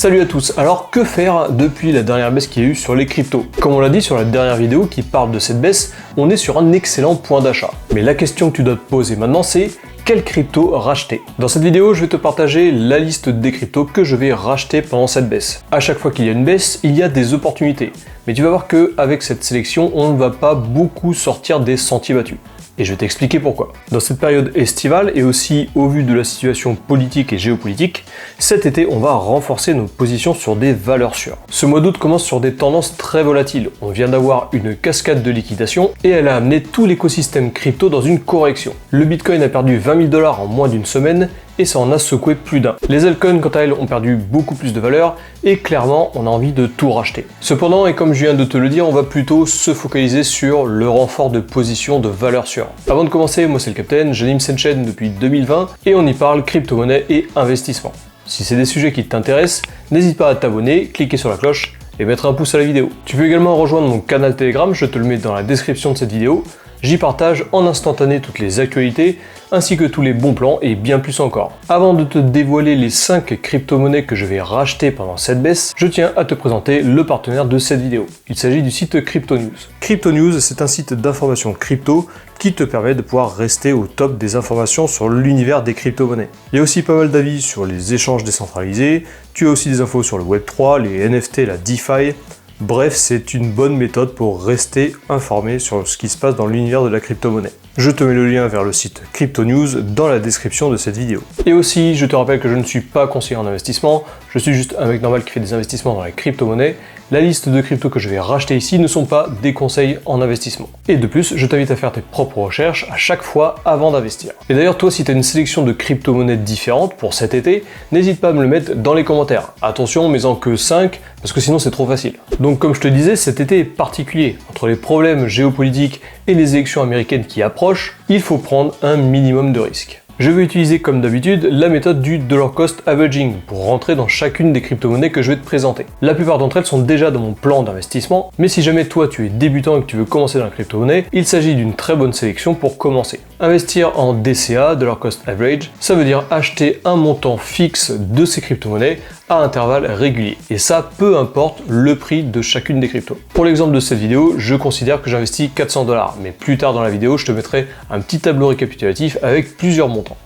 Salut à tous, alors que faire depuis la dernière baisse qu'il y a eu sur les cryptos? Comme on l'a dit sur la dernière vidéo qui parle de cette baisse, on est sur un excellent point d'achat. Mais la question que tu dois te poser maintenant c'est quelle crypto racheter? Dans cette vidéo, je vais te partager la liste des cryptos que je vais racheter pendant cette baisse. À chaque fois qu'il y a une baisse, il y a des opportunités. Mais tu vas voir qu'avec cette sélection, on ne va pas beaucoup sortir des sentiers battus. Et je vais t'expliquer pourquoi. Dans cette période estivale et aussi au vu de la situation politique et géopolitique, cet été on va renforcer nos positions sur des valeurs sûres. Ce mois d'août commence sur des tendances très volatiles. On vient d'avoir une cascade de liquidation et elle a amené tout l'écosystème crypto dans une correction. Le Bitcoin a perdu 20 000 $ en moins d'une semaine et ça en a secoué plus d'un. Les altcoins quant à elles ont perdu beaucoup plus de valeur et clairement on a envie de tout racheter. Cependant, et comme je viens de te le dire, on va plutôt se focaliser sur le renfort de position de valeur sûre. Avant de commencer, moi c'est le Captain, j'anime cette chaîne depuis 2020 et on y parle crypto-monnaie et investissement. Si c'est des sujets qui t'intéressent, n'hésite pas à t'abonner, cliquer sur la cloche et mettre un pouce à la vidéo. Tu peux également rejoindre mon canal Telegram, je te le mets dans la description de cette vidéo. J'y partage en instantané toutes les actualités, ainsi que tous les bons plans et bien plus encore. Avant de te dévoiler les 5 crypto-monnaies que je vais racheter pendant cette baisse, je tiens à te présenter le partenaire de cette vidéo. Il s'agit du site Crypto News. Crypto News, c'est un site d'information crypto qui te permet de pouvoir rester au top des informations sur l'univers des crypto-monnaies. Il y a aussi pas mal d'avis sur les échanges décentralisés, tu as aussi des infos sur le Web3, les NFT, la DeFi. Bref, c'est une bonne méthode pour rester informé sur ce qui se passe dans l'univers de la crypto-monnaie. Je te mets le lien vers le site Crypto News dans la description de cette vidéo. Et aussi, je te rappelle que je ne suis pas conseiller en investissement, je suis juste un mec normal qui fait des investissements dans les crypto-monnaies. La liste de cryptos que je vais racheter ici ne sont pas des conseils en investissement. Et de plus, je t'invite à faire tes propres recherches à chaque fois avant d'investir. Et d'ailleurs, toi, si tu as une sélection de crypto-monnaies différentes pour cet été, n'hésite pas à me le mettre dans les commentaires. Attention, mets-en que 5, parce que sinon c'est trop facile. Donc comme je te disais, cet été est particulier. Entre les problèmes géopolitiques et les élections américaines qui approchent, il faut prendre un minimum de risques. Je vais utiliser comme d'habitude la méthode du dollar cost averaging pour rentrer dans chacune des crypto-monnaies que je vais te présenter. La plupart d'entre elles sont déjà dans mon plan d'investissement, mais si jamais toi tu es débutant et que tu veux commencer dans la crypto-monnaie, il s'agit d'une très bonne sélection pour commencer. Investir en DCA, dollar cost average, ça veut dire acheter un montant fixe de ces crypto-monnaies à intervalles réguliers. Et ça, peu importe le prix de chacune des cryptos. Pour l'exemple de cette vidéo, je considère que j'investis 400 $, mais plus tard dans la vidéo, je te mettrai un petit tableau récapitulatif avec plusieurs montants.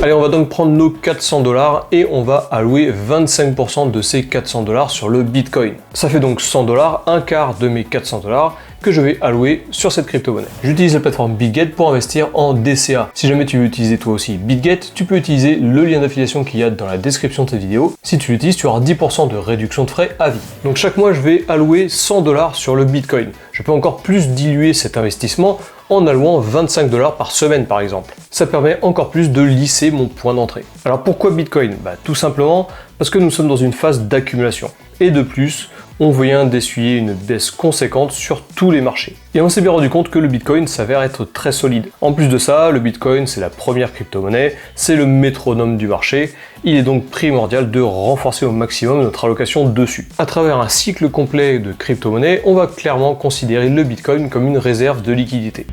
Allez, on va donc prendre nos 400 $ et on va allouer 25% de ces 400 $ sur le Bitcoin. Ça fait donc 100 $, un quart de mes 400 $ que je vais allouer sur cette crypto-monnaie. J'utilise la plateforme BitGet pour investir en DCA. Si jamais tu veux utiliser toi aussi BitGet, tu peux utiliser le lien d'affiliation qu'il y a dans la description de cette vidéo. Si tu l'utilises, tu auras 10% de réduction de frais à vie. Donc chaque mois, je vais allouer 100 $ sur le Bitcoin. Je peux encore plus diluer cet investissement en allouant 25 $ par semaine par exemple. Ça permet encore plus de lisser mon point d'entrée. Alors pourquoi Bitcoin? Tout simplement parce que nous sommes dans une phase d'accumulation. Et de plus, on vient d'essuyer une baisse conséquente sur tous les marchés. Et on s'est bien rendu compte que le Bitcoin s'avère être très solide. En plus de ça, le Bitcoin c'est la première crypto-monnaie, c'est le métronome du marché. Il est donc primordial de renforcer au maximum notre allocation dessus. À travers un cycle complet de crypto-monnaie, on va clairement considérer le Bitcoin comme une réserve de liquidité.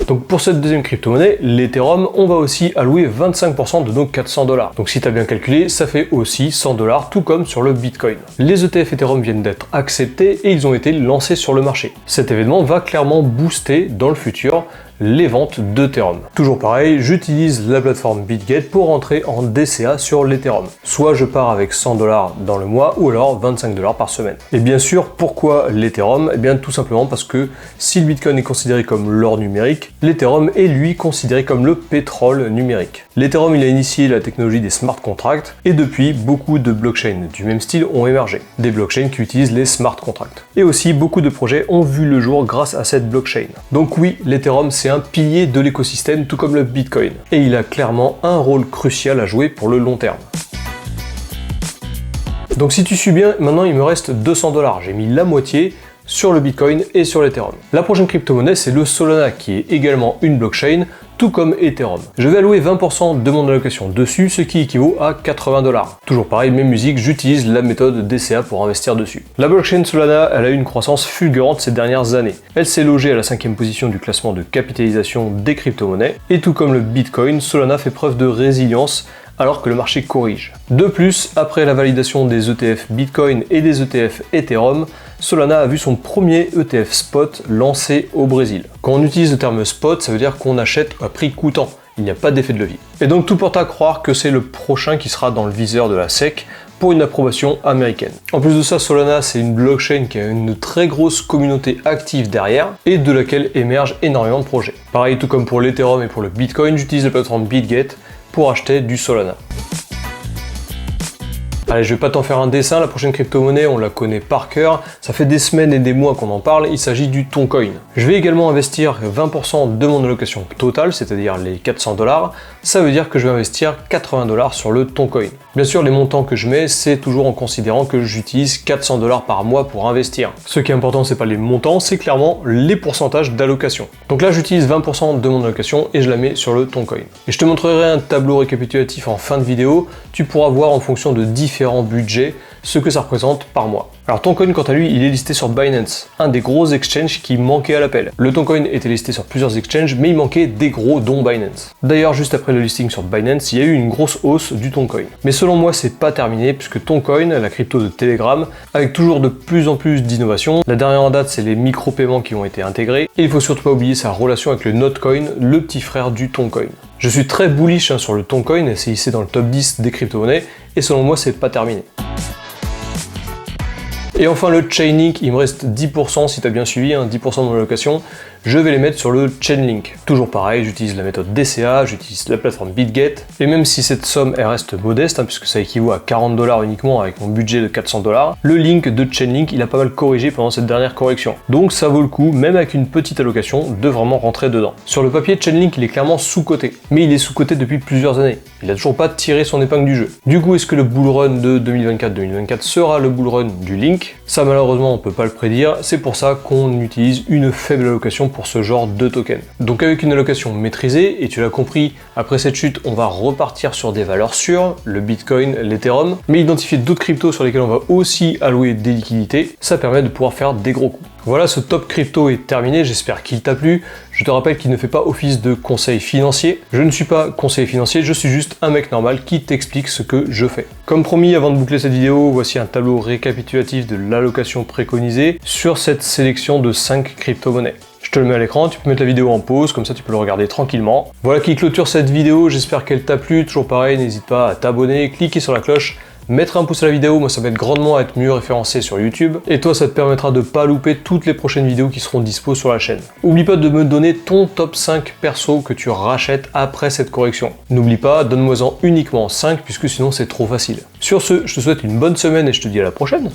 Donc pour cette deuxième crypto-monnaie, l'Ethereum, on va aussi allouer 25% de nos 400 $. Donc si tu as bien calculé, ça fait aussi 100 $, tout comme sur le Bitcoin. Les ETF Ethereum viennent d'être acceptés et ils ont été lancés sur le marché. Cet événement va clairement booster dans le futur les ventes d'Ethereum. Toujours pareil, j'utilise la plateforme BitGet pour rentrer en DCA sur l'Ethereum. Soit je pars avec 100 $ dans le mois ou alors 25 $ par semaine. Et bien sûr, pourquoi l'Ethereum? Eh bien tout simplement parce que si le Bitcoin est considéré comme l'or numérique, l'Ethereum est lui considéré comme le pétrole numérique. L'Ethereum il a initié la technologie des smart contracts et depuis beaucoup de blockchains du même style ont émergé. Des blockchains qui utilisent les smart contracts. Et aussi beaucoup de projets ont vu le jour grâce à cette blockchain. Donc oui, l'Ethereum c'est un pilier de l'écosystème tout comme le Bitcoin. Et il a clairement un rôle crucial à jouer pour le long terme. Donc si tu suis bien, maintenant il me reste 200 $. J'ai mis la moitié sur le Bitcoin et sur l'Ethereum. La prochaine crypto-monnaie c'est le Solana qui est également une blockchain, tout comme Ethereum. Je vais allouer 20% de mon allocation dessus, ce qui équivaut à 80 $. Toujours pareil, même musique, j'utilise la méthode DCA pour investir dessus. La blockchain Solana, elle a eu une croissance fulgurante ces dernières années. Elle s'est logée à la 5e position du classement de capitalisation des crypto-monnaies, et tout comme le Bitcoin, Solana fait preuve de résilience alors que le marché corrige. De plus, après la validation des ETF Bitcoin et des ETF Ethereum, Solana a vu son premier ETF spot lancé au Brésil. Quand on utilise le terme spot, ça veut dire qu'on achète à prix coûtant. Il n'y a pas d'effet de levier. Et donc tout porte à croire que c'est le prochain qui sera dans le viseur de la SEC pour une approbation américaine. En plus de ça, Solana, c'est une blockchain qui a une très grosse communauté active derrière et de laquelle émergent énormément de projets. Pareil, tout comme pour l'Ethereum et pour le Bitcoin, j'utilise la plateforme BitGet pour acheter du Solana. Allez, je vais pas t'en faire un dessin, la prochaine crypto-monnaie, on la connaît par cœur, ça fait des semaines et des mois qu'on en parle, il s'agit du Toncoin. Je vais également investir 20% de mon allocation totale, c'est-à-dire les 400 $, ça veut dire que je vais investir 80 $ sur le Toncoin. Bien sûr, les montants que je mets, c'est toujours en considérant que j'utilise 400 $ par mois pour investir. Ce qui est important, c'est pas les montants, c'est clairement les pourcentages d'allocation. Donc là, j'utilise 20% de mon allocation et je la mets sur le Toncoin. Et je te montrerai un tableau récapitulatif en fin de vidéo, tu pourras voir en fonction de différents budgets ce que ça représente par mois. Alors Toncoin, quant à lui, il est listé sur Binance, un des gros exchanges qui manquait à l'appel. Le Toncoin était listé sur plusieurs exchanges, mais il manquait des gros dont Binance. D'ailleurs, juste après le listing sur Binance, il y a eu une grosse hausse du Toncoin. Mais selon moi, c'est pas terminé, puisque Toncoin, la crypto de Telegram, avec toujours de plus en plus d'innovations. La dernière en date, c'est les micro-paiements qui ont été intégrés. Et il faut surtout pas oublier sa relation avec le Notcoin, le petit frère du Toncoin. Je suis très bullish sur le Toncoin, et c'est hissé dans le top 10 des crypto-monnaies, et selon moi, c'est pas terminé. Et enfin le Chainlink, il me reste 10% si tu as bien suivi, 10% de mon allocation, je vais les mettre sur le Chainlink. Toujours pareil, j'utilise la méthode DCA, j'utilise la plateforme BitGet, et même si cette somme elle reste modeste, puisque ça équivaut à 40 $ uniquement avec mon budget de 400 $, le link de Chainlink il a pas mal corrigé pendant cette dernière correction. Donc ça vaut le coup, même avec une petite allocation, de vraiment rentrer dedans. Sur le papier, Chainlink il est clairement sous-coté, mais il est sous-coté depuis plusieurs années. Il a toujours pas tiré son épingle du jeu. Du coup, est-ce que le bull run de 2024-2024 sera le bull run du Link? Ça malheureusement on peut pas le prédire, c'est pour ça qu'on utilise une faible allocation pour ce genre de token. Donc avec une allocation maîtrisée, et tu l'as compris, après cette chute on va repartir sur des valeurs sûres, le Bitcoin, l'Ethereum, mais identifier d'autres cryptos sur lesquels on va aussi allouer des liquidités, ça permet de pouvoir faire des gros coups. Voilà, ce top crypto est terminé, j'espère qu'il t'a plu. Je te rappelle qu'il ne fait pas office de conseil financier. Je ne suis pas conseiller financier, je suis juste un mec normal qui t'explique ce que je fais. Comme promis, avant de boucler cette vidéo, voici un tableau récapitulatif de l'allocation préconisée sur cette sélection de 5 crypto-monnaies. Je te le mets à l'écran, tu peux mettre la vidéo en pause, comme ça tu peux le regarder tranquillement. Voilà qui clôture cette vidéo, j'espère qu'elle t'a plu. Toujours pareil, n'hésite pas à t'abonner, cliquer sur la cloche, mettre un pouce à la vidéo, moi ça m'aide grandement à être mieux référencé sur YouTube, et toi ça te permettra de pas louper toutes les prochaines vidéos qui seront dispo sur la chaîne. Oublie pas de me donner ton top 5 perso que tu rachètes après cette correction. N'oublie pas, donne-moi-en uniquement 5 puisque sinon c'est trop facile. Sur ce, je te souhaite une bonne semaine et je te dis à la prochaine.